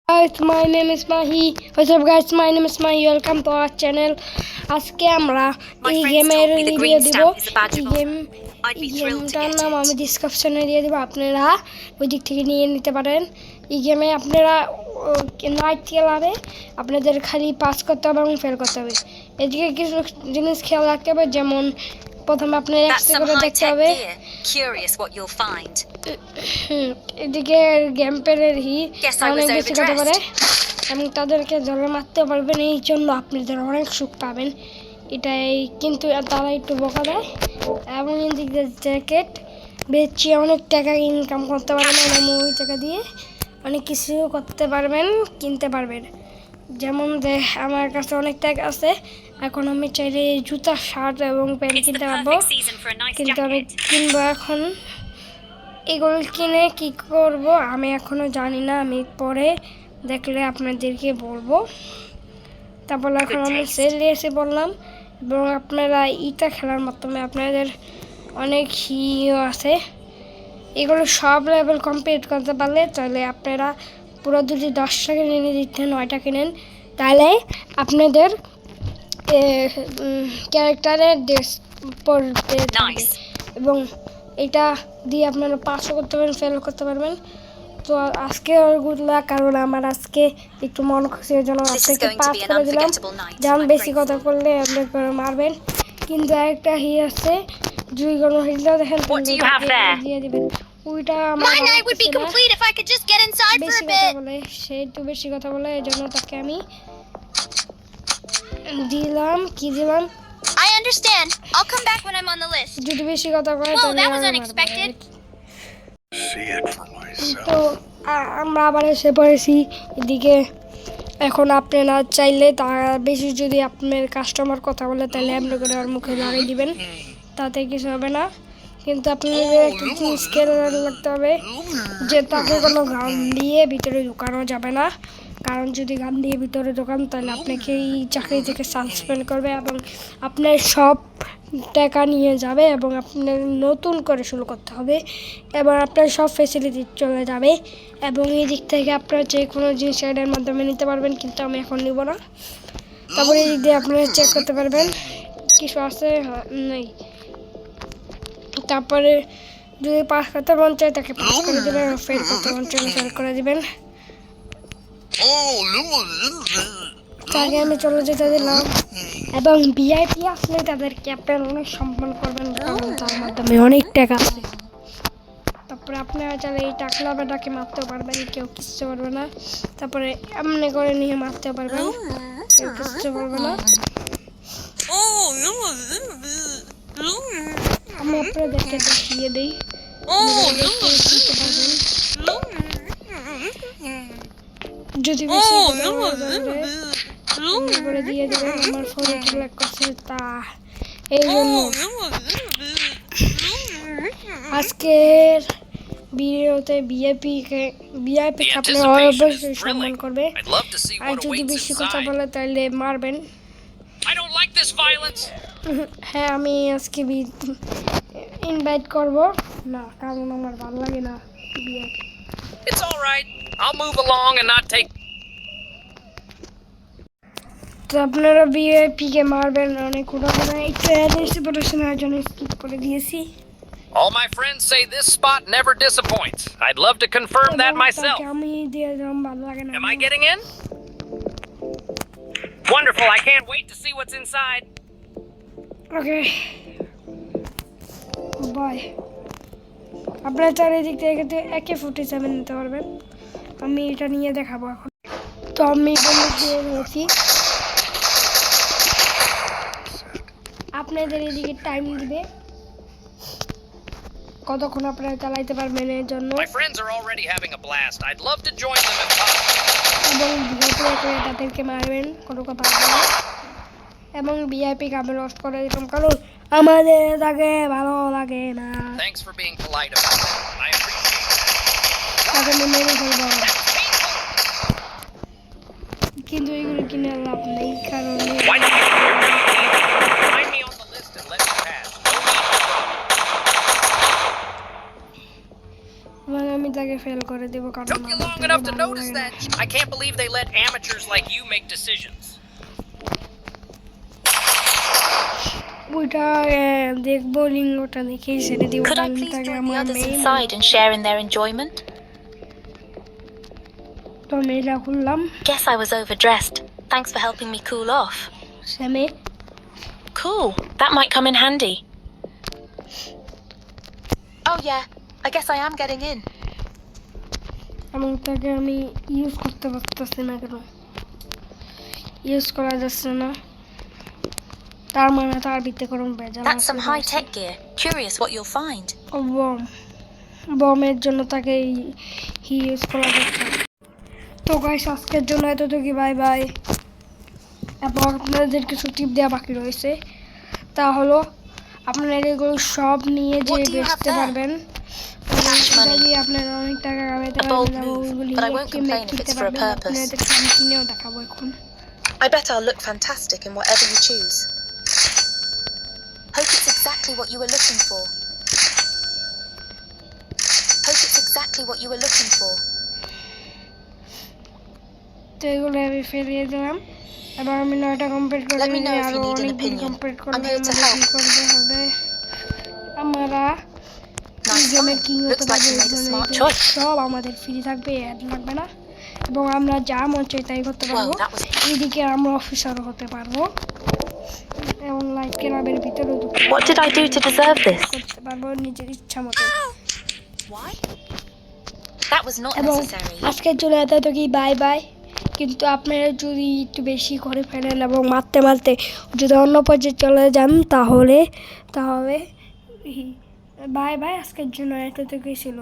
Guys, my name is Mahi. What's up guys, my name is Mahi. Welcome to our channel. আজকে আমরা এই গেমের review দিব। এই গেমটার নাম আমি ডেসক্রিপশনে দিয়ে দেব, আপনারা ওই দিক থেকে নিয়ে নিতে পারেন। এই গেমে আপনারা নাইট খেলাবে, আপনাদের খালি পাস করতে হবে এবং ফেল করতে হবে। এদিকে কিছু জিনিস খেয়াল রাখতে হবে, যেমন প্রথমে আপনার এক্সট্রা করে দেখতে হবে। এদিকে গেম প্লেয়ারের অনেক বেশি কথা পারে এবং তাদেরকে জলে মারতে পারবেন, এই জন্য আপনাদের অনেক সুখ পাবেন এটাই। কিন্তু তারা একটু বকা দেয় এবং এদিকে জ্যাকেট বেচে অনেক টাকা ইনকাম করতে পারবেন এবং ওই টাকা দিয়ে অনেক কিছু করতে পারবেন, কিনতে পারবেন। যেমন আমার কাছে অনেক টাকা আছে, এখন আমি চাইলে জুতা, শার্ট এবং প্যান্ট কিনতে পারবো, কিন্তু আমি কিনবো। এখন এগুলো কিনে কি করব আমি এখনো জানি না, আমি পরে দেখলে আপনাদেরকে বলবো। তারপর এখন আমি সেল এসে বললাম, এবং আপনারা ইটা খেলার মাধ্যমে আপনাদের অনেক হিও আছে। এগুলো সব লেভেল কমপ্লিট করতে পারলে তাহলে আপনারা পুরো যদি 10 টাকা কিনে দিতে 9টা কিনেন, তাহলে আপনাদের ক্যারেক্টারের ড্রেস পরতে এবং এটা দিয়ে আপনারা পাসও করতে পারবেন, ফেল করতে পারবেন। তো আজকে গুড লাক, কারণ আমার আজকে একটু মন খুশি হয়ে জন্য আপনাকে পাস করে দিলাম। যান বেশি কথা করলে আপনাকে মারবেন। কিন্তু একটা আছে, দুই কোনো হিলটা দেখেন দিয়ে দিবেন, ওইটা আমার বেশি কথা বলে, সে একটু বেশি কথা বলে, এই জন্য তাকে আমি দিলাম। কি দিলাম? I understand. I'll come back when I'm on the list. যদি বেশি কথা বলে Whoa, that was unexpected. তো আমরা আবার এসে পড়েছি এদিকে। এখন আপনারা চাইলে তারা বেশি যদি আপনার কাস্টমার কথা বলে তাহলে আপনি করে ওর মুখে লাগিয়ে দিবেন, তাতে কিছু হবে না। কিন্তু আপনাদের একটা জিনিস খেয়াল রাখতে হবে যে তাকে কোনো গান দিয়ে ভিতরে ঢুকানো যাবে না, কারণ যদি গান দিয়ে ভিতরে ঢোকান তাহলে আপনাকে এই চাকরি থেকে সাসপেন্ড করবে এবং আপনার সব টাকা নিয়ে যাবে এবং আপনার নতুন করে শুরু করতে হবে এবং আপনার সব ফ্যাসিলিটি চলে যাবে। এবং এই দিক থেকে আপনারা যে কোনো জিনিস এর মাধ্যমে নিতে পারবেন, কিন্তু আমি এখন নিব না। তারপরে এই দিক দিয়ে আপনারা চেক করতে পারবেন কিছু আছে নেই। তারপরে যদি পাস করতে মন চায় তাকে পাস করে দেবেন, ফেল করতে মন চাইলে ফেল করে দেবেন। তাকে আমি চলে যেতে দিলাম এবং ভিআইপি আসলে তাদেরকে আপনারা অনেক সম্মান করবেন, কারণ তার মাধ্যমে অনেক টাকা আছে। তারপরে আপনারা চাইলে এই টাকলা বেটাকে মারতেও পারবেন, কেউ কিচ্ছু পারবে না। তারপরে এমনি করে নিয়ে মারতেও পারবেন, কেউ কিচ্ছু পারবে না। আমি আপনাদেরকে দেখিয়ে দিই, যদি বেশি করে দিয়ে দেবেন। আমার ফোনে ক্লিক করছে তা এই জন্য আজকের ভিডিওতে ভিআইপি আপনারা অবশ্যই সম্মান করবে, আর যদি বেশি কথা বলে তাহলে মারবেন। হ্যাঁ, আমি আজকে ইনভাইট করব না, কারণ আমার ভালো লাগে না VIP. It's all right. I'll move along and not take. তো আপনারা ভিআইপি কে মারবেন অনেক উড়াবেন, একটু এসে পড়াশোনার জন্য স্কিপ করে দিয়েছি। All my friends say this spot never disappoints. I'd love to confirm that myself. আমি দিয়ে দিলাম, ভালো লাগে না। Am I getting in? Wonderful. I can't wait to see what's inside. Okay, bye. আপনারা চারিদিক থেকে AK-47 নিতে পারবেন, আমি এটা নিয়ে দেখাবো এখন। তো আমি বন্ধু দিয়ে নিয়েছি। আপনাদের এদিকে টাইম দিবে কতক্ষণ আপনারা চালাইতে পারবেন এর জন্য, My friends are already having a blast. I'd love to join them if possible. এবং ভিআইপি তাদেরকে মারবেন, কোনো কথা হবে না। এবং ভিআইপি কামে লস্ট করে দিতাম, কারণ আমাদের তাকে ভালো লাগে না। Thanks for being polite about that. I appreciate it. তাকে মেরে ফেলবো, কিন্তু এগুলো কিনে লাভ নেই, কারণ Why don't you find me on the list and let me pass? No need to run. এবং আমি তাকে ফেল করে দেব কারণ Took you আমার long থেকে enough to ভালো notice লাগে না। that. I can't believe they let amateurs like you make decisions. ওইটা দেখবো লিঙ্গটা দেখেই ছেড়ে দিব Could I কারণ please তাকে join the আমার others মেয়ে inside and share in their enjoyment? তো মেয়েটা খুললাম Guess I was overdressed. Thanks for helping me cool off. সে মেয়ে Cool. That might come in handy. Oh yeah, I guess I am getting in. এবং তাকে আমি use করতে পারতেছি না কেন ইউজ করা যাচ্ছে না তার মানে তার ভিতরে কোনো ভেজাল That's some আছে। high-tech gear. Curious what you'll find. ও বম বমের জন্য তাকে ইউজ করা যাচ্ছে না। তো গাইস আজকের জন্য এতটুকুই বাই বাই এবং আপনাদের কিছু টিপ দেওয়া বাকি রয়েছে তা হলো আপনারা এগুলো সব নিয়ে যে What do you have বেচতে there? পারবেন Cash এটা money. দিয়ে আপনারা অনেক টাকা কামাইতে A bold পারবেন এবং move, ওগুলি but I won't কিনে complain if কিনতে it's for a পারবেন purpose. আপনাদেরকে আমি কিনেও দেখাবো এখন I bet I'll look fantastic in whatever you choose. Hope it's exactly what you were looking for. Hope it's exactly what you were looking for. তো এগুলো আমি ফেলিয়ে দিলাম এবার আমি 9টা কমপ্লিট করে Let me know if আরো you need an অনেকগুলো opinion. Complete করলে I'm here to আমাদের help. কি করতে হবে আমরা Nice গেমে find. কি হতে Looks like পারবে you made a smart এগুলো choice. সব আমাদের ফ্রি থাকবে অ্যাড লাগবে না এবং আমরা যা মন চাই তাই করতে পারবো Whoa, that was... এইদিকে আমরা অফিসারও হতে পারবো এবং লাইট ক্লাবের ভিতরে What did I do to deserve this? করতে পারবো নিজের ইচ্ছা মতো Why? That was not এবং necessary. আজকের জন্য এতটুকুই বাই বাই কিন্তু আপনারা যদি একটু বেশি করে ফেলেন এবং মারতে মারতে যদি অন্য পর্যায়ে চলে যান তাহলে বাই বাই আজকের জন্য এতটুকুই ছিল